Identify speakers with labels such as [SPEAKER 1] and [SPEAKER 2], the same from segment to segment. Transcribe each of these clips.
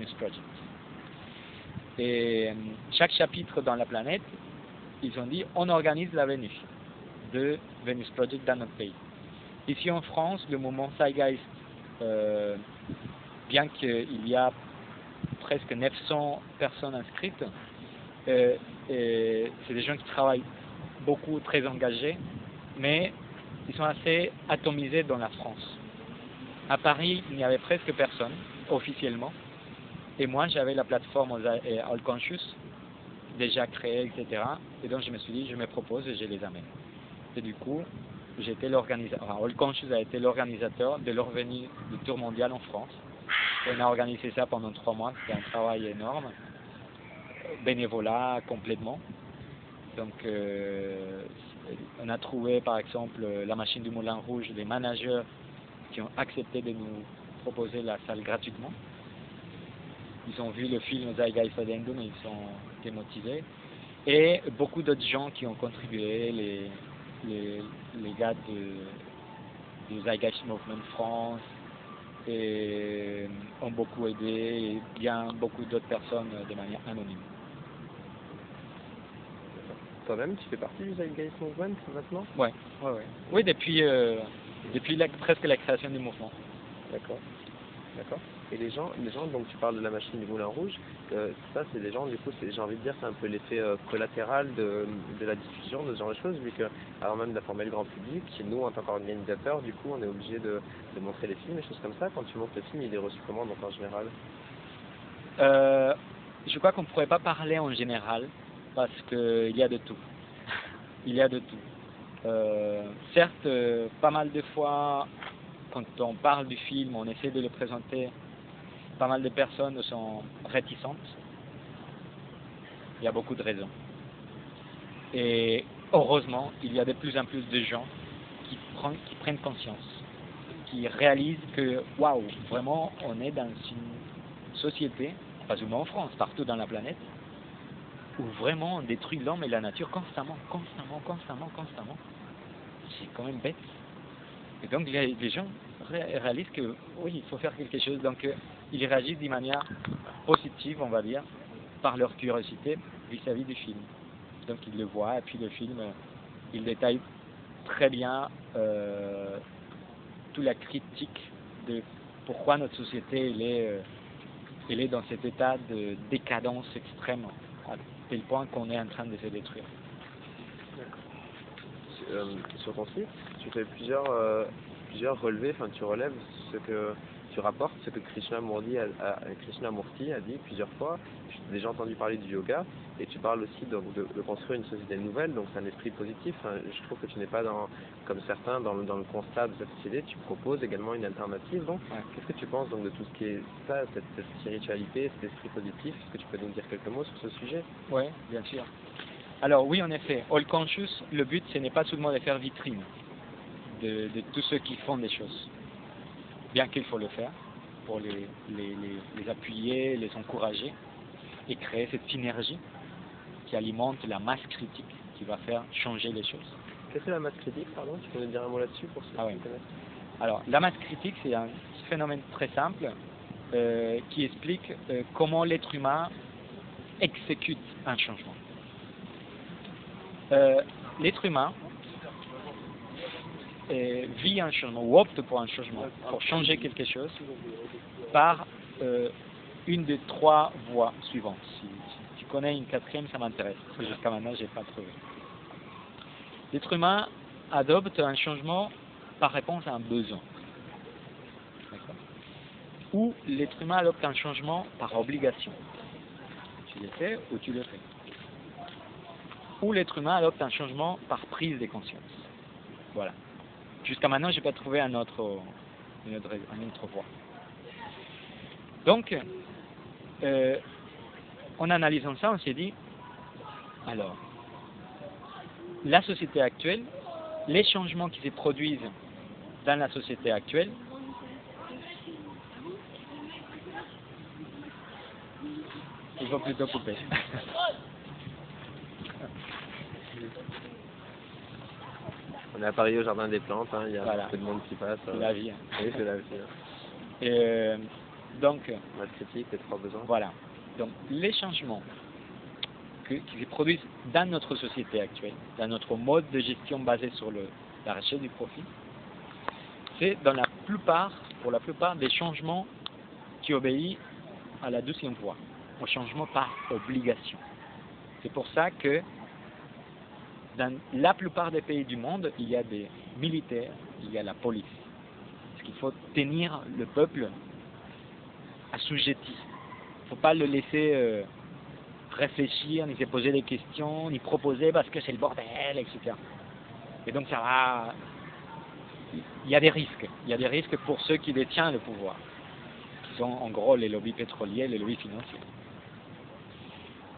[SPEAKER 1] Venus Project. Et chaque chapitre dans la planète, ils ont dit on organise la Vénus de Venus Project dans notre pays. Ici en France, le mouvement Zeitgeist, bien qu'il y a presque 900 personnes inscrites, c'est des gens qui travaillent beaucoup, très engagés, mais ils sont assez atomisés dans la France. À Paris, il n'y avait presque personne, officiellement, et moi j'avais la plateforme All Conscious, déjà créée, etc. Et donc je me suis dit, je me propose et je les amène. Et du coup, j'étais l'organisateur, enfin, All Conscious a été l'organisateur de leur venue du tour mondial en France. Et on a organisé ça pendant 3 mois, c'était un travail énorme, bénévolat complètement. Donc on a trouvé par exemple la machine du Moulin Rouge, les managers qui ont accepté de nous proposer la salle gratuitement. Ils ont vu le film Zeitgeist Addendum et ils sont démotivés. Et beaucoup d'autres gens qui ont contribué, les gars du Zeitgeist Movement France, et ont beaucoup aidé, et bien beaucoup d'autres personnes de manière anonyme.
[SPEAKER 2] Toi-même, tu fais partie du Zeitgeist Movement maintenant?
[SPEAKER 1] Ouais. Oui, depuis presque la création du mouvement.
[SPEAKER 2] D'accord. Et les gens, donc tu parles de la machine du Moulin Rouge, ça c'est des gens, du coup, j'ai envie de dire, c'est un peu l'effet collatéral de la diffusion de ce genre de choses, vu que, avant même d'informer le grand public, nous, en tant qu'organisateurs, du coup, on est obligé de montrer les films et choses comme ça. Quand tu montres le film, il est reçu comment, donc en général?
[SPEAKER 1] Je crois qu'on ne pourrait pas parler en général, parce qu'il y a de tout. Il y a de tout. Certes, pas mal de fois, quand on parle du film, on essaie de le présenter, pas mal de personnes sont réticentes. Il y a beaucoup de raisons. Et heureusement, il y a de plus en plus de gens qui prennent conscience, qui réalisent que, waouh, vraiment, on est dans une société, pas seulement en France, partout dans la planète, où vraiment on détruit l'homme et la nature constamment. C'est quand même bête. Et donc les gens réalisent que oui, il faut faire quelque chose. Donc ils réagissent d'une manière positive, on va dire, par leur curiosité vis-à-vis du film. Donc ils le voient et puis le film, il détaille très bien toute la critique de pourquoi notre société elle est dans cet état de décadence extrême, à tel point qu'on est en train de se détruire.
[SPEAKER 2] Sur ton site, tu fais plusieurs relevés, enfin tu relèves ce que tu rapportes, ce que Krishnamurti a dit plusieurs fois. Tu as déjà entendu parler du yoga et tu parles aussi de construire une société nouvelle, donc c'est un esprit positif. Enfin, je trouve que tu n'es pas comme certains dans le constat de cette société, tu proposes également une alternative. Donc, qu'est-ce que tu penses donc de tout ce qui est ça, cette spiritualité, cet esprit positif? Est-ce que tu peux nous dire quelques mots sur ce sujet?
[SPEAKER 1] Oui, bien sûr. Alors oui, en effet, All Conscious, le but, ce n'est pas seulement de faire vitrine de tous ceux qui font des choses, bien qu'il faut le faire pour les appuyer, les encourager et créer cette synergie qui alimente la masse critique qui va faire changer les choses.
[SPEAKER 2] Qu'est-ce que la masse critique, pardon? Tu peux nous dire un mot là-dessus pour ceux qui connaissent?
[SPEAKER 1] Alors, la masse critique, c'est un phénomène très simple qui explique comment l'être humain exécute un changement. L'être humain vit un changement ou opte pour un changement, pour changer quelque chose par une des 3 voies suivantes. Si tu connais une 4e, ça m'intéresse, parce que jusqu'à maintenant, je n'ai pas trouvé. L'être humain adopte un changement par réponse à un besoin. Ou l'être humain adopte un changement par obligation. Tu le fais ou tu le fais. Ou l'être humain adopte un changement par prise de conscience. Voilà. Jusqu'à maintenant, je n'ai pas trouvé une autre voie. Donc, en analysant ça, on s'est dit, alors, la société actuelle, les changements qui se produisent dans la société actuelle, il faut plutôt couper.
[SPEAKER 2] On est à Paris au Jardin des Plantes, hein, il y a beaucoup de monde qui passe.
[SPEAKER 1] C'est la vie.
[SPEAKER 2] Oui, c'est la vie.
[SPEAKER 1] Donc,
[SPEAKER 2] La critique, les 3 besoins.
[SPEAKER 1] voilà. Donc, les changements qui se produisent dans notre société actuelle, dans notre mode de gestion basé sur la recherche du profit, c'est pour la plupart des changements qui obéissent à la 12e voie, au changement par obligation. C'est pour ça que dans la plupart des pays du monde, il y a des militaires, il y a la police. Parce qu'il faut tenir le peuple assujetti. Il ne faut pas le laisser réfléchir, ni se poser des questions, ni proposer parce que c'est le bordel, etc. Et donc ça va... Il y a des risques. Il y a des risques pour ceux qui détiennent le pouvoir, qui sont en gros les lobbies pétroliers, les lobbies financiers.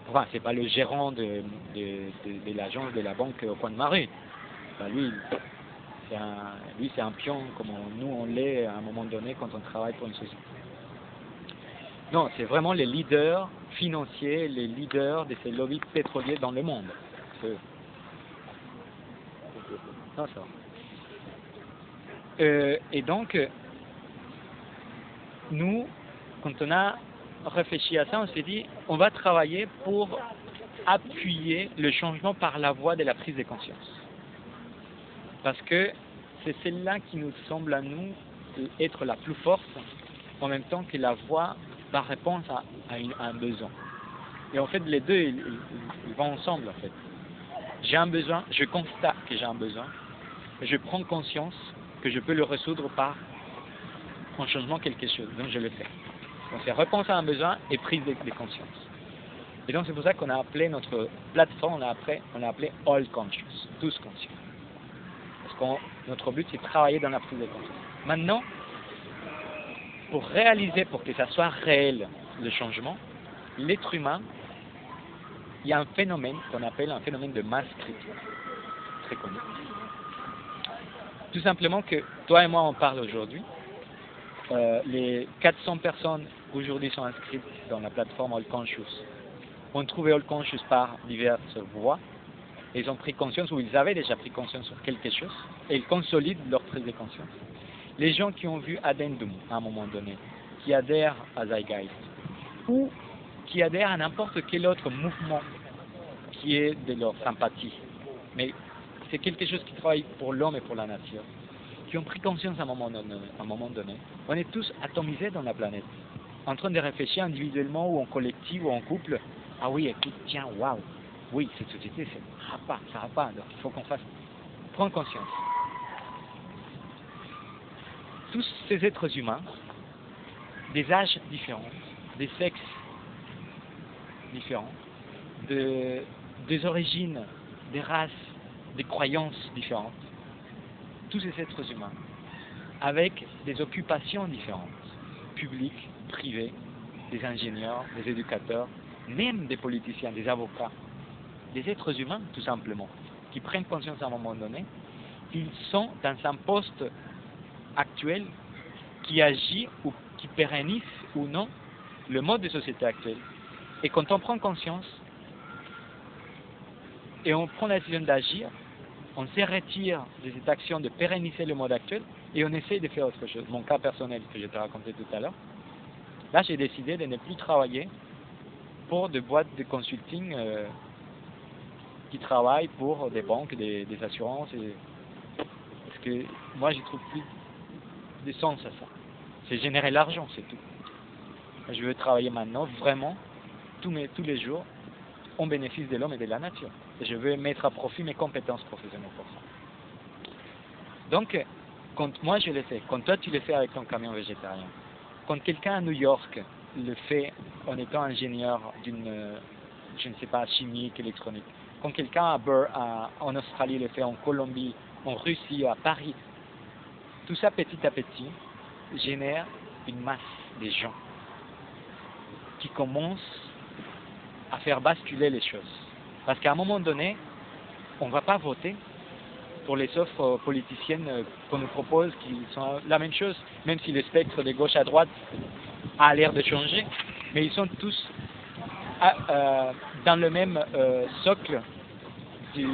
[SPEAKER 1] Enfin, c'est pas le gérant de l'agence de la banque au coin de ma rue. Ben, lui, c'est un pion comme nous on l'est à un moment donné quand on travaille pour une société. Non, c'est vraiment les leaders financiers, les leaders de ces lobbies pétroliers dans le monde. Non, ça va. Et donc, nous, quand on a réfléchi à ça, on s'est dit, on va travailler pour appuyer le changement par la voie de la prise de conscience. Parce que c'est celle-là qui nous semble à nous être la plus forte, en même temps que la voie par réponse à un besoin. Et en fait, les deux, ils vont ensemble, en fait. J'ai un besoin, je constate que j'ai un besoin, et je prends conscience que je peux le résoudre en changeant quelque chose. Donc, je le fais. Donc, c'est réponse à un besoin et prise de conscience. Et donc, c'est pour ça qu'on a appelé notre plateforme, on l'a appelé All Conscious, tous conscients. Parce que notre but, c'est de travailler dans la prise de conscience. Maintenant, pour que ça soit réel, le changement, l'être humain, il y a un phénomène qu'on appelle un phénomène de masse critique, très connu. Tout simplement que toi et moi, on parle aujourd'hui. Les 400 personnes aujourd'hui sont inscrites dans la plateforme All Conscious. On trouvé All Conscious par diverses voies. Ils ont pris conscience, ou ils avaient déjà pris conscience sur quelque chose, et ils consolident leur prise de conscience. Les gens qui ont vu Addendum à un moment donné, qui adhèrent à Zeitgeist, ou qui adhèrent à n'importe quel autre mouvement qui est de leur sympathie, mais c'est quelque chose qui travaille pour l'homme et pour la nature, qui ont pris conscience à un moment donné. On est tous atomisés dans la planète, en train de réfléchir individuellement ou en collectif ou en couple. Ah oui, écoute, tiens, waouh, oui, cette société, ça va pas, donc il faut qu'on fasse. Prends conscience. Tous ces êtres humains, des âges différents, des sexes différents, des origines, des races, des croyances différentes, tous ces êtres humains, avec des occupations différentes, publiques, privées, des ingénieurs, des éducateurs, même des politiciens, des avocats, des êtres humains tout simplement, qui prennent conscience à un moment donné, ils sont dans un poste actuel qui agit ou qui pérennise ou non le mode de société actuel. Et quand on prend conscience et on prend la décision d'agir, on se retire de cette action de pérenniser le mode actuel et on essaie de faire autre chose. Mon cas personnel que je t'ai raconté tout à l'heure, là j'ai décidé de ne plus travailler pour des boîtes de consulting qui travaillent pour des banques, des assurances. Parce que moi je trouve plus de sens à ça. C'est générer l'argent, c'est tout. Je veux travailler maintenant vraiment tous les jours en bénéfice de l'homme et de la nature. Et je veux mettre à profit mes compétences professionnelles pour ça. Donc, quand moi je le fais, quand toi tu le fais avec ton camion végétarien, quand quelqu'un à New York le fait en étant ingénieur d'une, je ne sais pas, chimique, électronique, quand quelqu'un en Australie le fait, en Colombie, en Russie, à Paris, tout ça petit à petit génère une masse de gens qui commencent à faire basculer les choses. Parce qu'à un moment donné, on ne va pas voter pour les offres politiciennes qu'on nous propose, qui sont la même chose, même si le spectre de gauche à droite a l'air de changer, mais ils sont tous dans le même socle du